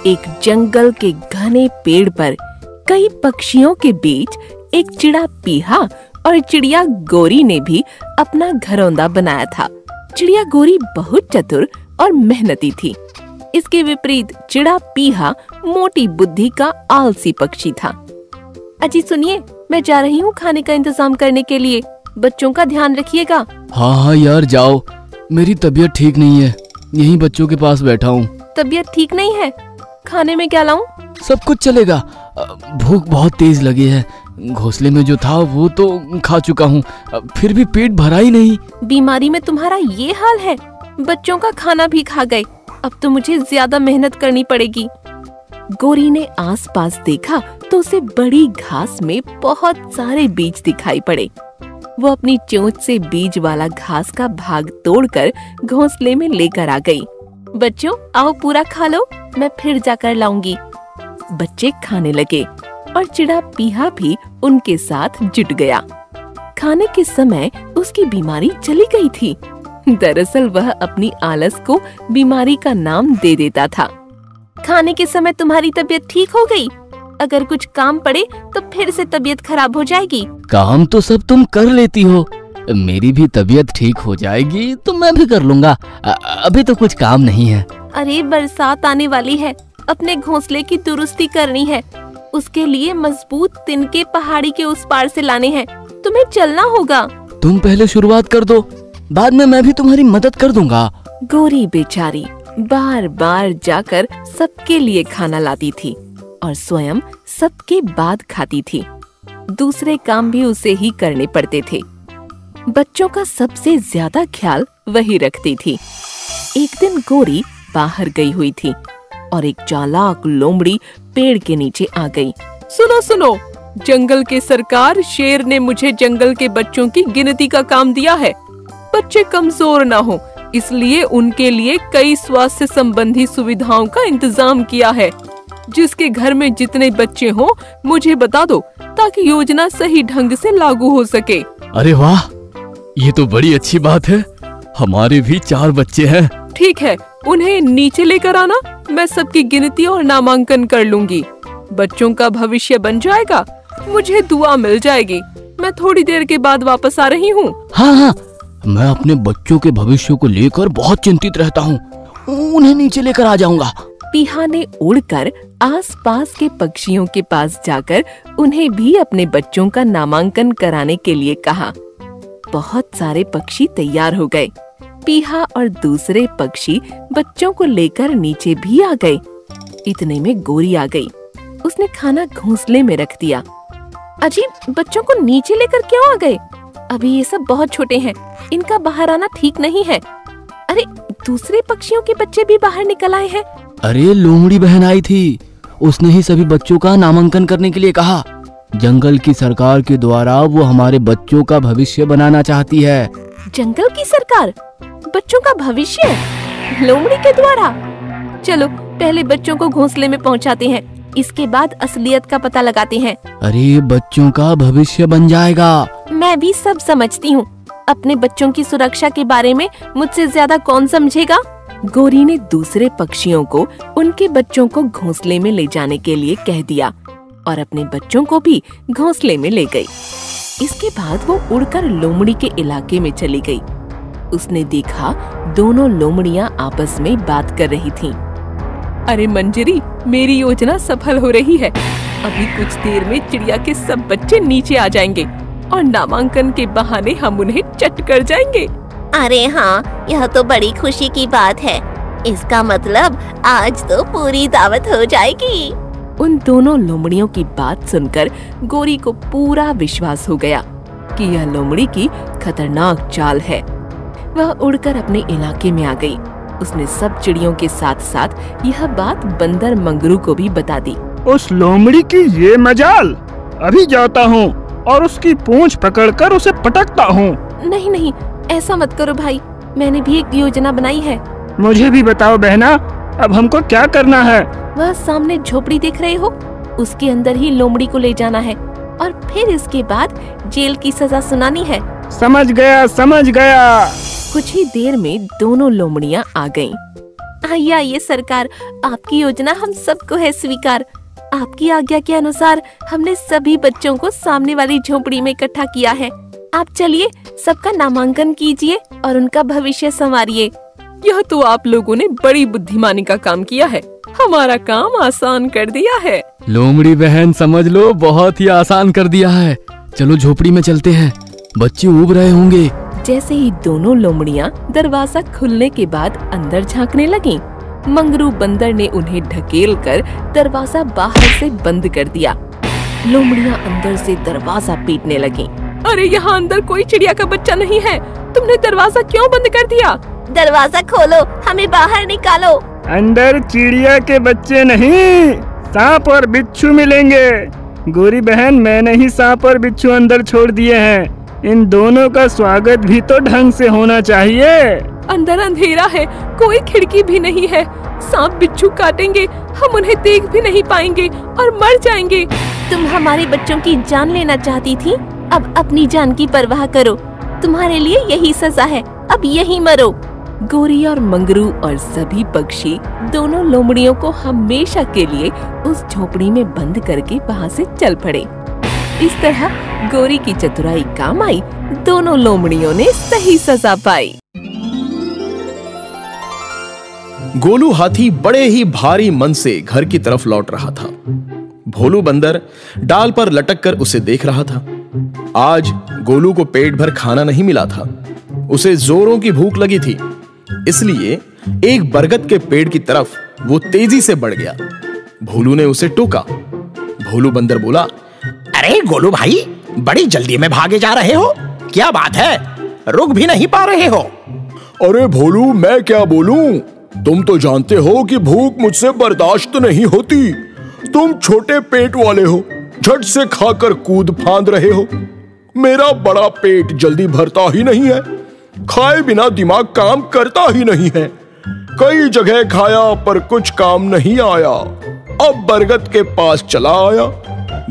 एक जंगल के घने पेड़ पर कई पक्षियों के बीच एक चिड़ा पीहा और चिड़िया गोरी ने भी अपना घरौंदा बनाया था। चिड़िया गोरी बहुत चतुर और मेहनती थी। इसके विपरीत चिड़ा पीहा मोटी बुद्धि का आलसी पक्षी था। अजी सुनिए, मैं जा रही हूँ खाने का इंतजाम करने के लिए। बच्चों का ध्यान रखिएगा। हाँ यार जाओ, मेरी तबीयत ठीक नहीं है, यहीं बच्चों के पास बैठा हूँ। तबीयत ठीक नहीं है? खाने में क्या लाऊं? सब कुछ चलेगा, भूख बहुत तेज लगी है। घोंसले में जो था वो तो खा चुका हूँ, फिर भी पेट भरा ही नहीं। बीमारी में तुम्हारा ये हाल है? बच्चों का खाना भी खा गए। अब तो मुझे ज्यादा मेहनत करनी पड़ेगी। गोरी ने आसपास देखा तो उसे बड़ी घास में बहुत सारे बीज दिखाई पड़े। वो अपनी चोंच से बीज वाला घास का भाग तोड़कर घोंसले में लेकर आ गई। बच्चों आओ, पूरा खा लो, मैं फिर जाकर लाऊंगी। बच्चे खाने लगे और चिड़ा पीहा भी उनके साथ जुट गया। खाने के समय उसकी बीमारी चली गई थी। दरअसल वह अपनी आलस को बीमारी का नाम दे देता था। खाने के समय तुम्हारी तबीयत ठीक हो गई, अगर कुछ काम पड़े तो फिर से तबीयत खराब हो जाएगी। काम तो सब तुम कर लेती हो, मेरी भी तबीयत ठीक हो जाएगी तो मैं भी कर लूँगा। अभी तो कुछ काम नहीं है। अरे बरसात आने वाली है, अपने घोंसले की दुरुस्ती करनी है। उसके लिए मजबूत तिनके पहाड़ी के उस पार से लाने हैं। तुम्हें चलना होगा। तुम पहले शुरुआत कर दो, बाद में मैं भी तुम्हारी मदद कर दूंगा। गोरी बेचारी बार बार जाकर सबके लिए खाना लाती थी और स्वयं सबके बाद खाती थी। दूसरे काम भी उसे ही करने पड़ते थे। बच्चों का सबसे ज्यादा ख्याल वही रखती थी। एक दिन गोरी बाहर गई हुई थी और एक चालाक लोमड़ी पेड़ के नीचे आ गई। सुनो सुनो, जंगल के सरकार शेर ने मुझे जंगल के बच्चों की गिनती का काम दिया है। बच्चे कमजोर ना हो, इसलिए उनके लिए कई स्वास्थ्य संबंधी सुविधाओं का इंतजाम किया है। जिसके घर में जितने बच्चे हो मुझे बता दो, ताकि योजना सही ढंग से लागू हो सके। अरे वाह, ये तो बड़ी अच्छी बात है। हमारे भी 4 बच्चे हैं। ठीक है, उन्हें नीचे लेकर आना, मैं सबकी गिनती और नामांकन कर लूंगी। बच्चों का भविष्य बन जाएगा, मुझे दुआ मिल जाएगी। मैं थोड़ी देर के बाद वापस आ रही हूँ। हाँ, मैं अपने बच्चों के भविष्य को लेकर बहुत चिंतित रहता हूँ, उन्हें नीचे लेकर आ जाऊंगा। पीहा ने उड़कर आसपास के पक्षियों के पास जाकर उन्हें भी अपने बच्चों का नामांकन कराने के लिए कहा। बहुत सारे पक्षी तैयार हो गए। पीहा और दूसरे पक्षी बच्चों को लेकर नीचे भी आ गए। इतने में गोरी आ गई। उसने खाना घोंसले में रख दिया। अजीब, बच्चों को नीचे लेकर क्यों आ गए? अभी ये सब बहुत छोटे हैं, इनका बाहर आना ठीक नहीं है। अरे दूसरे पक्षियों के बच्चे भी बाहर निकल आए हैं। अरे लोमड़ी बहन आई थी, उसने ही सभी बच्चों का नामांकन करने के लिए कहा। जंगल की सरकार के द्वारा वो हमारे बच्चों का भविष्य बनाना चाहती है। जंगल की सरकार? बच्चों का भविष्य लोमड़ी के द्वारा? चलो पहले बच्चों को घोंसले में पहुंचाते हैं, इसके बाद असलियत का पता लगाते हैं। अरे बच्चों का भविष्य बन जाएगा। मैं भी सब समझती हूँ, अपने बच्चों की सुरक्षा के बारे में मुझसे ज्यादा कौन समझेगा? गोरी ने दूसरे पक्षियों को उनके बच्चों को घोंसले में ले जाने के लिए कह दिया और अपने बच्चों को भी घोंसले में ले गई। इसके बाद वो उड़कर लोमड़ी के इलाके में चली गई। उसने देखा दोनों लोमड़ियां आपस में बात कर रही थीं। अरे मंजरी, मेरी योजना सफल हो रही है। अभी कुछ देर में चिड़िया के सब बच्चे नीचे आ जाएंगे और नामांकन के बहाने हम उन्हें चट कर जाएंगे। अरे हाँ, यह तो बड़ी खुशी की बात है। इसका मतलब आज तो पूरी दावत हो जाएगी। उन दोनों लोमड़ियों की बात सुनकर गोरी को पूरा विश्वास हो गया कि यह लोमड़ी की खतरनाक चाल है। वह उड़कर अपने इलाके में आ गई। उसने सब चिड़ियों के साथ साथ यह बात बंदर मंगरू को भी बता दी। उस लोमड़ी की ये मजाल, अभी जाता हूँ और उसकी पूंछ पकड़कर उसे पटकता हूँ। नहीं नहीं, ऐसा मत करो भाई, मैंने भी एक योजना बनाई है। मुझे भी बताओ बहना, अब हमको क्या करना है? वह सामने झोपड़ी देख रहे हो, उसके अंदर ही लोमड़ी को ले जाना है और फिर इसके बाद जेल की सजा सुनानी है। समझ गया। कुछ ही देर में दोनों लोमड़ियां आ गईं। आइए आइए सरकार, आपकी योजना हम सबको है स्वीकार। आपकी आज्ञा के अनुसार हमने सभी बच्चों को सामने वाली झोपड़ी में इकट्ठा किया है। आप चलिए सबका नामांकन कीजिए और उनका भविष्य संवारिए। यह तो आप लोगों ने बड़ी बुद्धिमानी का काम किया है, हमारा काम आसान कर दिया है। लोमड़ी बहन समझ लो, बहुत ही आसान कर दिया है। चलो झोपड़ी में चलते हैं, बच्चे ऊब रहे होंगे। जैसे ही दोनों लोमड़ियाँ दरवाजा खुलने के बाद अंदर झांकने लगीं, मंगरू बंदर ने उन्हें ढकेलकर दरवाजा बाहर से बंद कर दिया। लोमड़ियाँ अंदर से दरवाजा पीटने लगीं। अरे यहाँ अंदर कोई चिड़िया का बच्चा नहीं है, तुमने दरवाजा क्यों बंद कर दिया? दरवाजा खोलो, हमें बाहर निकालो। अंदर चिड़िया के बच्चे नहीं, सांप और बिच्छू मिलेंगे। गोरी बहन, मैंने ही सांप और बिच्छू अंदर छोड़ दिए हैं। इन दोनों का स्वागत भी तो ढंग से होना चाहिए। अंदर अंधेरा है, कोई खिड़की भी नहीं है, सांप बिच्छू काटेंगे, हम उन्हें देख भी नहीं पाएंगे और मर जाएंगे। तुम हमारे बच्चों की जान लेना चाहती थी, अब अपनी जान की परवाह करो। तुम्हारे लिए यही सजा है, अब यही मरो। गोरी और मंगरू और सभी पक्षी दोनों लोमड़ियों को हमेशा के लिए उस झोपड़ी में बंद करके वहाँ से चल पड़े। इस तरह गोरी की चतुराई काम आई, दोनों लोमड़ियों ने सही सजा पाई। गोलू हाथी बड़े ही भारी मन से घर की तरफ लौट रहा था। भोलू बंदर डाल पर लटक कर उसे देख रहा था। आज गोलू को पेट भर खाना नहीं मिला था, उसे जोरों की भूख लगी थी, इसलिए एक बरगद के पेड़ की तरफ वो तेजी से बढ़ गया। भोलू ने उसे टोका। भोलू बंदर बोला, अरे गोलू भाई, बड़ी जल्दी में भागे जा रहे हो, क्या बात है? रुक भी नहीं पा रहे हो। अरे भोलू, मैं क्या बोलूं, तुम तो जानते हो कि भूख मुझसे बर्दाश्त नहीं होती। तुम छोटे पेट वाले हो, झट से खाकर कूद फांद रहे हो। मेरा बड़ा पेट जल्दी भरता ही नहीं है, खाए बिना दिमाग काम करता ही नहीं है। कई जगह खाया पर कुछ काम नहीं आया, अब बरगद के पास चला आया।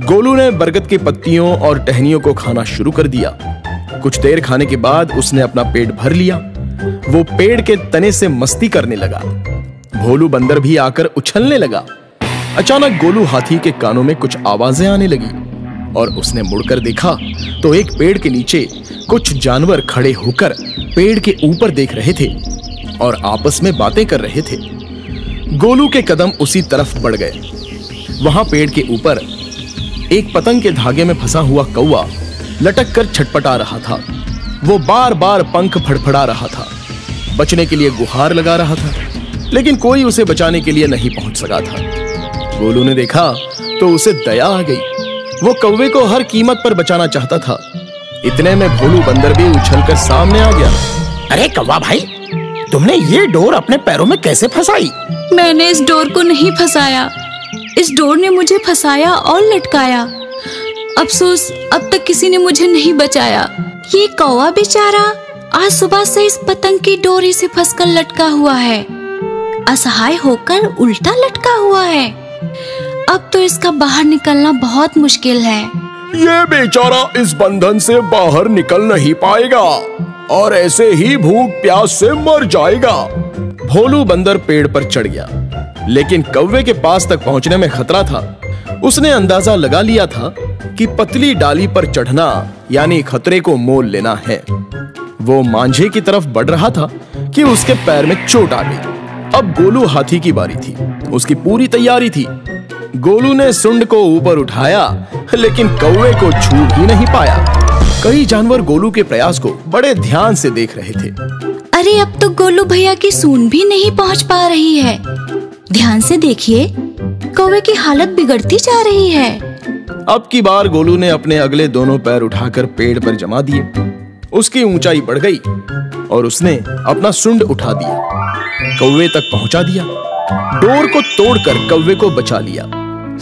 गोलू ने बरगद की पत्तियों और टहनियों को खाना शुरू कर दिया। कुछ देर खाने के बाद उसने अपना पेट भर लिया। वो पेड़ के तने से मस्ती करने लगा। भोलू बंदर भी आकर उछलने लगा। अचानक गोलू हाथी के कानों में कुछ आवाजें आने लगी और उसने मुड़कर देखा तो एक पेड़ के नीचे कुछ जानवर खड़े होकर पेड़ के ऊपर देख रहे थे और आपस में बातें कर रहे थे। गोलू के कदम उसी तरफ बढ़ गए। वहां पेड़ के ऊपर एक पतंग के धागे में फंसा हुआ कौवा लटक कर छटपटा रहा था। वो बार बार पंख फड़फड़ा रहा था, बचने के लिए गुहार लगा रहा था, लेकिन कोई उसे बचाने के लिए नहीं पहुंच सका था। गोलू ने देखा तो उसे दया आ गई। वो कौवे को हर कीमत पर बचाना चाहता था। इतने में भोलू बंदर भी उछलकर सामने आ गया। अरे कौवा भाई, तुमने ये डोर अपने पैरों में कैसे फंसाई? मैंने इस डोर को नहीं फंसाया, इस डोर ने मुझे फंसाया और लटकाया। अफसोस अब तक किसी ने मुझे नहीं बचाया। ये कौवा बेचारा आज सुबह से इस पतंग की डोरी से फंसकर लटका हुआ है, असहाय होकर उल्टा लटका हुआ है। अब तो इसका बाहर निकलना बहुत मुश्किल है। ये बेचारा इस बंधन से बाहर निकल नहीं पाएगा और ऐसे ही भूख प्यास से मर जाएगा। भोलू बंदर पेड़ पर चढ़ गया, लेकिन कौवे के पास तक पहुंचने में खतरा था। उसने अंदाजा लगा लिया था कि पतली डाली पर चढ़ना यानी खतरे को मोल लेना है। वो मांझे की तरफ बढ़ रहा था कि उसके पैर में चोट आ गई। अब गोलू हाथी की बारी थी, उसकी पूरी तैयारी थी। गोलू ने सुंड को ऊपर उठाया, लेकिन कौवे को छू ही नहीं पाया। कई जानवर गोलू के प्रयास को बड़े ध्यान से देख रहे थे। अरे अब तो गोलू भैया की सूंड भी नहीं पहुंच पा रही है। ध्यान से देखिए, कौवे की हालत बिगड़ती जा रही है। अब की बार गोलू ने अपने अगले दोनों पैर उठाकर पेड़ पर जमा दिए। उसकी ऊंचाई बढ़ गई और उसने अपना सुंड उठा दिया, कौवे तक पहुंचा दिया। डोर को तोड़कर कौवे को बचा लिया।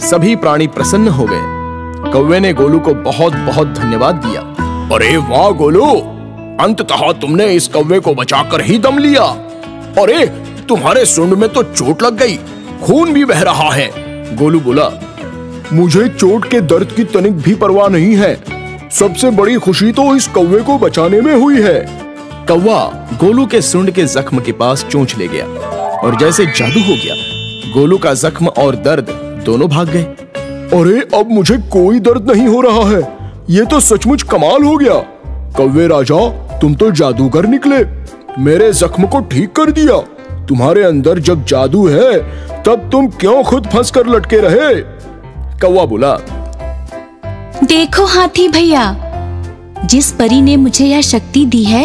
सभी प्राणी प्रसन्न हो गए। कौवे ने गोलू को बहुत बहुत धन्यवाद दिया। अरे वाह गोलू, अंततः तुमने इस कौवे को बचाकर ही दम लिया। अरे तुम्हारे सुंड में तो चोट लग गई, खून भी बह रहा है। गोलू बोला, मुझे चोट के दर्द की तनिक भी परवाह नहीं है। सबसे बड़ी खुशी तो इस कौवे को बचाने में हुई है। कौवा गोलू के सुंड के जख्म के पास चोंच ले गया और जैसे जादू हो गया, गोलू का जख्म और दर्द दोनों भाग गए। अरे अब मुझे कोई दर्द नहीं हो रहा है, ये तो सचमुच कमाल हो गया। कौवे राजा, तुम तो जादूगर निकले, मेरे जख्म को ठीक कर दिया। तुम्हारे अंदर जब जादू है तब तुम क्यों खुद फंस कर लटके रहे? कौवा बोला, देखो हाथी भैया, जिस परी ने मुझे यह शक्ति दी है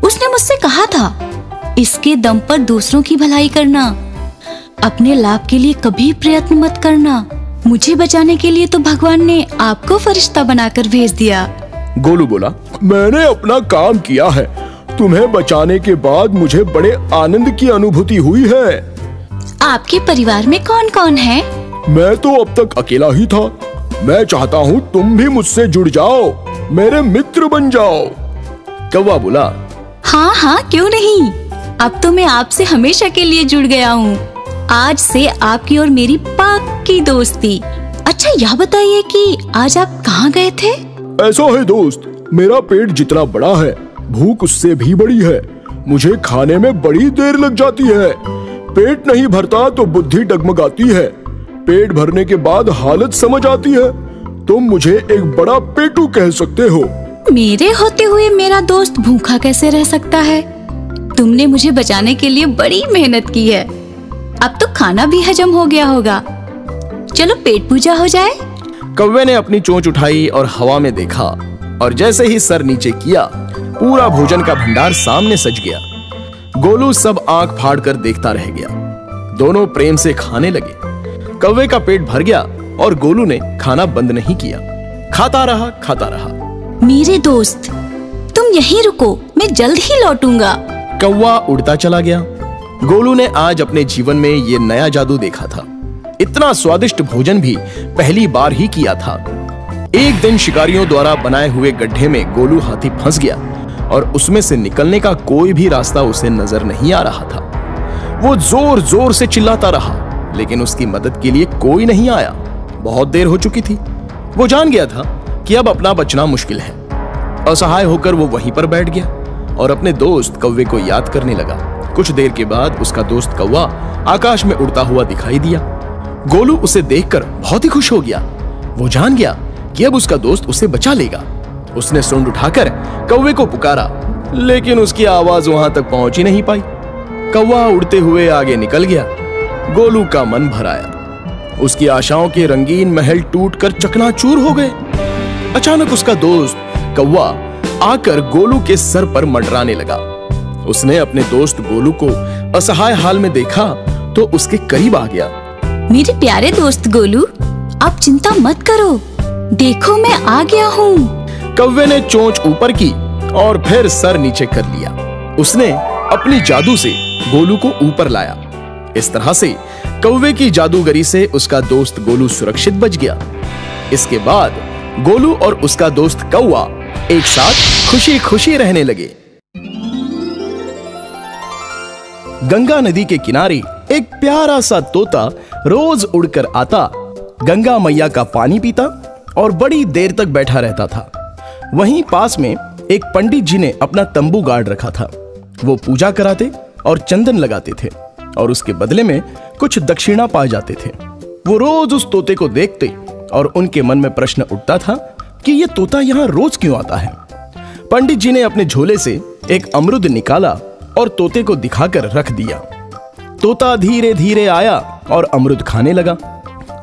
उसने मुझसे कहा था इसके दम पर दूसरों की भलाई करना, अपने लाभ के लिए कभी प्रयत्न मत करना। मुझे बचाने के लिए तो भगवान ने आपको फरिश्ता बनाकर भेज दिया। गोलू बोला, मैंने अपना काम किया है, तुम्हें बचाने के बाद मुझे बड़े आनंद की अनुभूति हुई है। आपके परिवार में कौन कौन है? मैं तो अब तक अकेला ही था। मैं चाहता हूँ तुम भी मुझसे जुड़ जाओ, मेरे मित्र बन जाओ। कौवा बोला, हाँ हाँ क्यों नहीं, अब तो मैं आपसे हमेशा के लिए जुड़ गया हूँ। आज से आपकी और मेरी पक्की दोस्ती। अच्छा यह बताइए कि आज आप कहाँ गए थे? ऐसा है दोस्त, मेरा पेट जितना बड़ा है भूख उससे भी बड़ी है। मुझे खाने में बड़ी देर लग जाती है। पेट नहीं भरता तो बुद्धि डगमगाती है, पेट भरने के बाद हालत समझ आती है। तुम मुझे एक बड़ा पेटू कह सकते हो। मेरे होते हुए मेरा दोस्त भूखा कैसे रह सकता है? तुमने मुझे बचाने के लिए बड़ी मेहनत की है, अब तो खाना भी हजम हो गया होगा। चलो पेट पूजा हो जाए। कौवे ने अपनी चोंच उठाई और हवा में देखा, और जैसे ही सर नीचे किया पूरा भोजन का भंडार सामने सज गया। गोलू सब आंख फाड़ कर देखता रह गया। दोनों प्रेम से खाने लगे। कौवे का पेट भर गया और गोलू ने खाना बंद नहीं किया, खाता रहा खाता रहा। मेरे दोस्त, तुम यहीं रुको, मैं जल्द ही लौटूंगा। कौवा उड़ता चला गया। गोलू ने आज अपने जीवन में ये नया जादू देखा था। इतना स्वादिष्ट भोजन भी पहली बार ही किया था। एक दिन शिकारियों द्वारा बनाए हुए गड्ढे में गोलू हाथी फंस गया और उसमें से निकलने का कोई भी रास्ता उसे नजर नहीं आ रहा था। वो जोर जोर से चिल्लाता रहा, लेकिन उसकी मदद के लिए कोई नहीं आया। बहुत देर हो चुकी थी। वो जान गया था कि अब अपना बचना मुश्किल है। असहाय होकर वो वहीं पर बैठ गया और अपने दोस्त कौवे को याद करने लगा। कुछ देर के बाद उसका दोस्त कौवा आकाश में उड़ता हुआ दिखाई दिया। गोलू उसे देखकर बहुत ही खुश हो गया। वो जान गया कि अब उसका दोस्त उसे बचा लेगा। उसने सूंड उठाकर कौवे को पुकारा, लेकिन उसकी आवाज वहां तक पहुंच ही नहीं पाई। कौवा उड़ते हुए आगे निकल गया। गोलू का मन भर आया। उसकी आशाओं के रंगीन महल टूटकर चकनाचूर हो गए। अचानक उसका दोस्त कौवा आकर गोलू के सर पर मंडराने लगा। उसने अपने दोस्त गोलू को असहाय हाल में देखा तो उसके करीब आ गया। मेरे प्यारे दोस्त गोलू, आप चिंता मत करो, देखो मैं आ गया हूँ। कौवे ने चोंच ऊपर की और फिर सर नीचे कर लिया। उसने अपनी जादू से गोलू को ऊपर लाया। इस तरह से कौवे की जादूगरी से उसका दोस्त गोलू सुरक्षित बच गया। इसके बाद गोलू और उसका दोस्त कौवा एक साथ खुशी खुशी रहने लगे। गंगा नदी के किनारे एक प्यारा सा तोता रोज उड़कर आता, गंगा मैया का पानी पीता और बड़ी देर तक बैठा रहता था। वहीं पास में एक पंडित जी ने अपना तंबू गाड़ रखा था। वो पूजा कराते और चंदन लगाते थे और उसके बदले में कुछ दक्षिणा पाए जाते थे। वो रोज उस तोते को देखते और उनके मन में प्रश्न उठता था कि ये तोता यहाँ रोज क्यों आता है। पंडित जी ने अपने झोले से एक अमरुद निकाला और तोते को दिखाकर रख दिया। तोता धीरे धीरे आया और अमरुद खाने लगा।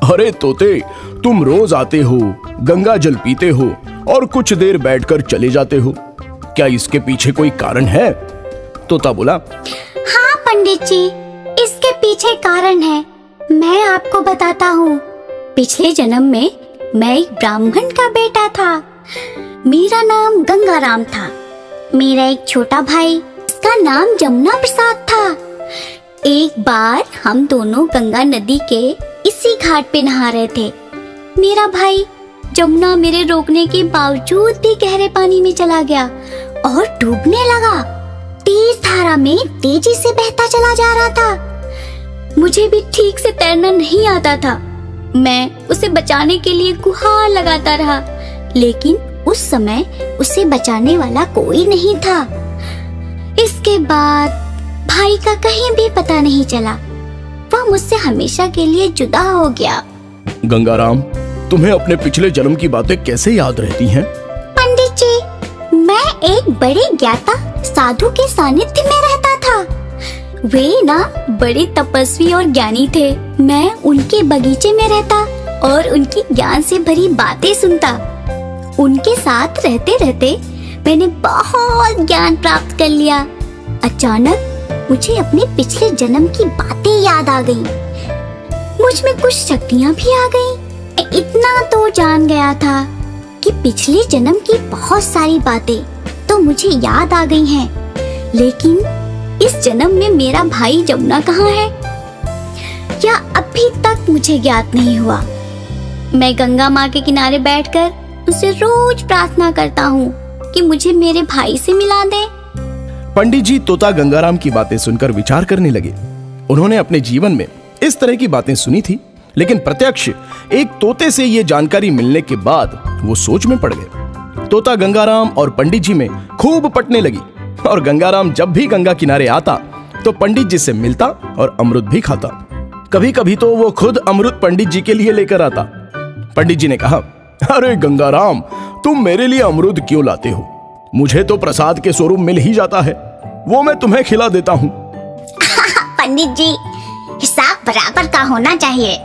अरे तोते, तुम रोज आते हो, गंगा जल पीते हो और कुछ देर बैठकर चले जाते हो, क्या इसके पीछे कोई कारण है? तोता बोला, हाँ पंडित जी, इसके पीछे कारण है, मैं आपको बताता हूँ। पिछले जन्म में मैं एक ब्राह्मण का बेटा था। मेरा नाम गंगाराम था। मेरा एक छोटा भाई, उसका नाम जमुना प्रसाद था। एक बार हम दोनों गंगा नदी के इसी घाट पे नहा रहे थे। मेरा भाई जमुना मेरे रोकने के बावजूद भी गहरे पानी में चला गया और डूबने लगा। तेज धारा में तेजी से बहता चला जा रहा था। मुझे भी ठीक से तैरना नहीं आता था। मैं उसे बचाने के लिए गुहार लगाता रहा, लेकिन उस समय उसे बचाने वाला कोई नहीं था। इसके बाद भाई का कहीं भी पता नहीं चला। वह मुझसे हमेशा के लिए जुदा हो गया। गंगाराम, तुम्हें अपने पिछले जन्म की बातें कैसे याद रहती हैं? पंडित जी, मैं एक बड़े ज्ञाता साधु के सानिध्य में रहता था। वे ना बड़े तपस्वी और ज्ञानी थे। मैं उनके बगीचे में रहता और उनकी ज्ञान से भरी बातें सुनता। उनके साथ रहते रहते मैंने बहुत ज्ञान प्राप्त कर लिया। अचानक मुझे अपने पिछले जन्म की बातें याद आ गईं। मुझ में कुछ शक्तियाँ भी आ गईं। इतना तो जान गया था कि पिछले जन्म की बहुत सारी बातें तो मुझे याद आ गई हैं, लेकिन इस जन्म में मेरा भाई जमुना कहाँ है, या अभी तक मुझे ज्ञात नहीं हुआ। मैं गंगा माँ के किनारे बैठकर उसे रोज प्रार्थना करता हूँ कि मुझे मेरे भाई से मिला दे। पंडित जी तोता गंगाराम की बातें सुनकर विचार करने लगे। उन्होंने अपने जीवन में इस तरह की बातें सुनी थी, लेकिन प्रत्यक्ष एक तोते से ये जानकारी मिलने के बाद वो सोच में पड़ गए। तोता गंगाराम और पंडित जी में खूब पटने लगी और गंगाराम जब भी गंगा किनारे आता तो पंडित जी से मिलता और अमृत भी खाता। कभी कभी तो वो खुद अमृत पंडित जी के लिए लेकर आता। पंडित जी ने कहा, अरे गंगाराम, तुम मेरे लिए अमृत क्यों लाते हो? मुझे तो प्रसाद के स्वरूप मिल ही जाता है, वो मैं तुम्हें खिला देता हूँ। पंडित जी, हिसाब बराबर का होना चाहिए।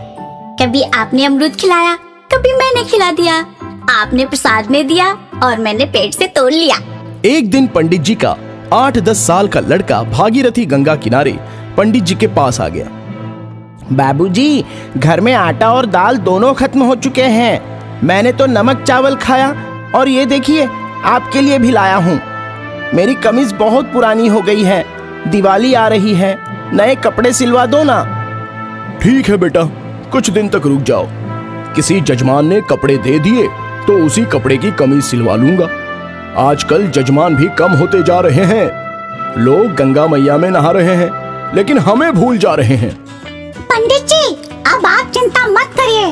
कभी आपने अमृत खिलाया, कभी मैंने खिला दिया। आपने प्रसाद में दिया और मैंने पेट से तोड़ लिया। एक दिन पंडित जी का 8-10 साल का लड़का भागीरथी गंगा किनारे पंडित जी के पास आ गया। बाबूजी, घर में आटा और दाल दोनों खत्म हो चुके हैं। मैंने तो नमक चावल खाया और ये देखिए आपके लिए भी लाया हूँ। मेरी कमीज बहुत पुरानी हो गई है, दिवाली आ रही है, नए कपड़े सिलवा दो ना। ठीक है बेटा, कुछ दिन तक रुक जाओ। किसी जजमान ने कपड़े दे दिए तो उसी कपड़े की कमीज सिलवा लूंगा। आजकल जजमान भी कम होते जा रहे हैं। लोग गंगा मैया में नहा रहे हैं, लेकिन हमें भूल जा रहे हैं। पंडित जी, अब आप चिंता मत करिए।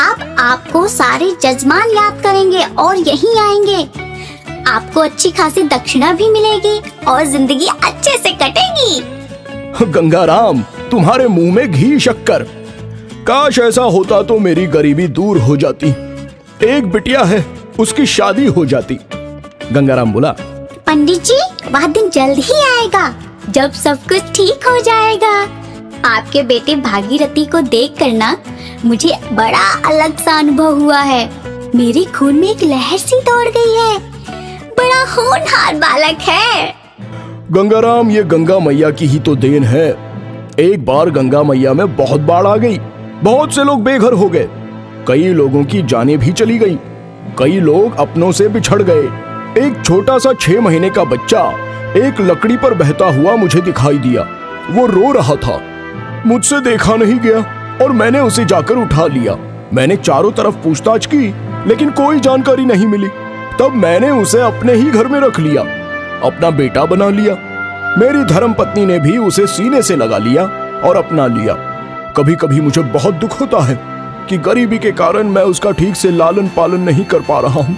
अब आपको सारे जजमान याद करेंगे और यहीं आएंगे। आपको अच्छी खासी दक्षिणा भी मिलेगी और जिंदगी अच्छे से कटेगी। गंगाराम, तुम्हारे मुंह में घी शक्कर। काश ऐसा होता तो मेरी गरीबी दूर हो जाती। एक बिटिया है, उसकी शादी हो जाती। गंगाराम बोला, पंडित जी, वह दिन जल्द ही आएगा जब सब कुछ ठीक हो जाएगा। आपके बेटे भागीरथी को देख कर ना मुझे बड़ा अलग सा अनुभव हुआ है। मेरे खून में एक लहर सी दौड़ गई है। बड़ा होनहार बालक है। गंगाराम, ये गंगा मैया की ही तो देन है। एक बार गंगा मैया में बहुत बाढ़ आ गई। बहुत से लोग बेघर हो गए। कई लोगों की जानें भी चली गई। कई लोग अपनों से बिछड़ गए। एक छोटा सा 6 महीने का बच्चा एक लकड़ी पर बहता हुआ मुझे दिखाई दिया। वो रो रहा था। मुझसे देखा नहीं गया और मैंने उसे जाकर उठा लिया। मैंने चारों तरफ पूछताछ की, लेकिन कोई जानकारी नहीं मिली। तब मैंने उसे अपने ही घर में रख लिया, अपना बेटा बना लिया। मेरी धर्मपत्नी ने भी उसे सीने से लगा लिया और अपना लिया। कभी कभी मुझे बहुत दुख होता है कि गरीबी के कारण मैं उसका ठीक से लालन पालन नहीं कर पा रहा हूँ।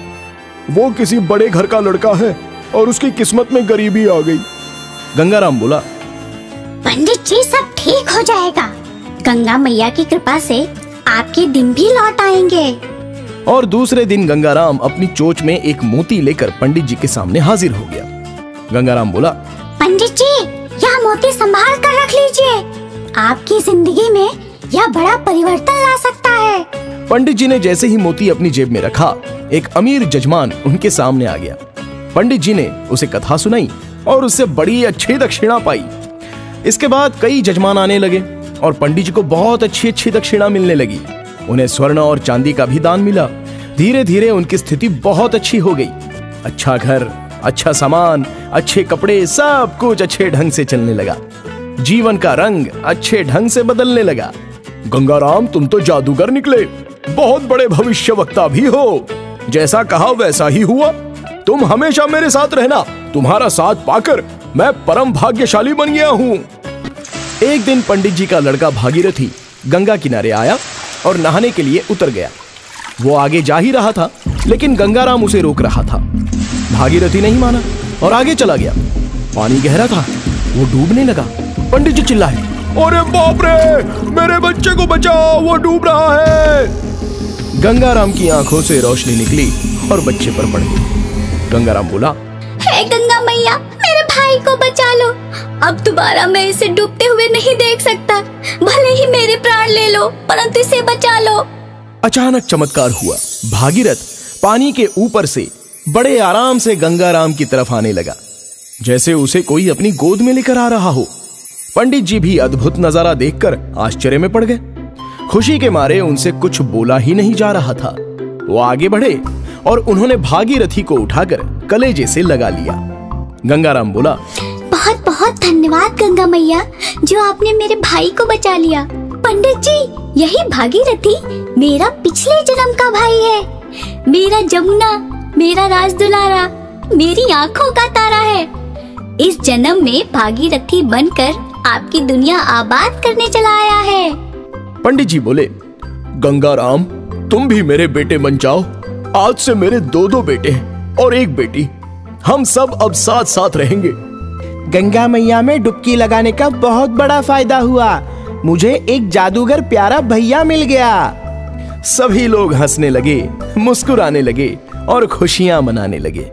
वो किसी बड़े घर का लड़का है और उसकी किस्मत में गरीबी आ गई। गंगाराम बोला, पंडित जी, सब ठीक हो जाएगा। गंगा मैया की कृपा से आपके दिन भी लौट आएंगे। और दूसरे दिन गंगाराम अपनी चोंच में एक मोती लेकर पंडित जी के सामने हाजिर हो गया। गंगाराम बोला, पंडित जी, यह मोती संभाल कर रख लीजिए। आपकी जिंदगी में यह बड़ा परिवर्तन ला सकता है। पंडित जी ने जैसे ही मोती अपनी जेब में रखा, एक अमीर जजमान उनके सामने आ गया। पंडित जी ने उसे कथा सुनाई और उससे बड़ी अच्छी दक्षिणा पाई। इसके बाद कई जजमान आने लगे और पंडित जी को बहुत अच्छी अच्छी दक्षिणा मिलने लगी। उन्हें स्वर्ण और चांदी का भी दान मिला। धीरे धीरे उनकी स्थिति बहुत अच्छी हो गई। अच्छा घर, अच्छा सामान, अच्छे कपड़े, सब कुछ अच्छे ढंग से चलने लगा। जीवन का रंग अच्छे ढंग से बदलने लगा। गंगाराम, तुम तो जादूगर निकले। बहुत बड़े भविष्यवक्ता भी हो। जैसा कहा वैसा ही हुआ। तुम हमेशा मेरे साथ रहना। तुम्हारा साथ पाकर मैं परम भाग्यशाली बन गया हूँ। एक दिन पंडित जी का लड़का भागीरथी गंगा किनारे आया और नहाने के लिए उतर गया। वो आगे जा ही रहा था, लेकिन गंगाराम उसे रोक रहा था। भागीरथी नहीं माना और आगे चला गया। पानी गहरा था वो डूबने लगा। पंडित जी चिल्लाए, अरे बाप रे, मेरे बच्चे को बचाओ, वो डूब रहा है। गंगाराम की आंखों से रोशनी निकली और बच्चे पर पड़ गई। गंगाराम बोला, हे गंगा मैया, मेरे भाई को बचा लो। अब दोबारा मैं इसे डूबते हुए नहीं देख सकता। भले ही मेरे प्राण ले लो, परंतु इसे बचा लो। अचानक चमत्कार हुआ। भागीरथ पानी के ऊपर से बड़े आराम से गंगाराम की तरफ आने लगा, जैसे उसे कोई अपनी गोद में लेकर आ रहा हो। पंडित जी भी अद्भुत नजारा देखकर आश्चर्य में पड़ गए। खुशी के मारे उनसे कुछ बोला ही नहीं जा रहा था। वो आगे बढ़े और उन्होंने भागीरथी को उठाकर कलेजे से लगा लिया। गंगाराम बोला, बहुत बहुत धन्यवाद गंगा मैया, जो आपने मेरे भाई को बचा लिया। पंडित जी, यही भागीरथी मेरा पिछले जन्म का भाई है। मेरा जमुना, मेरा राजदुलारा, मेरी आंखों का तारा है। इस जन्म में भागीरथी बनकर आपकी दुनिया आबाद करने चला आया है। पंडित जी बोले, गंगाराम, तुम भी मेरे बेटे बन जाओ। आज से मेरे 2 बेटे हैं और 1 बेटी। हम सब अब साथ साथ रहेंगे। गंगा मैया में डुबकी लगाने का बहुत बड़ा फायदा हुआ। मुझे एक जादूगर प्यारा भैया मिल गया। सभी लोग हंसने लगे, मुस्कुराने लगे और खुशियां मनाने लगे।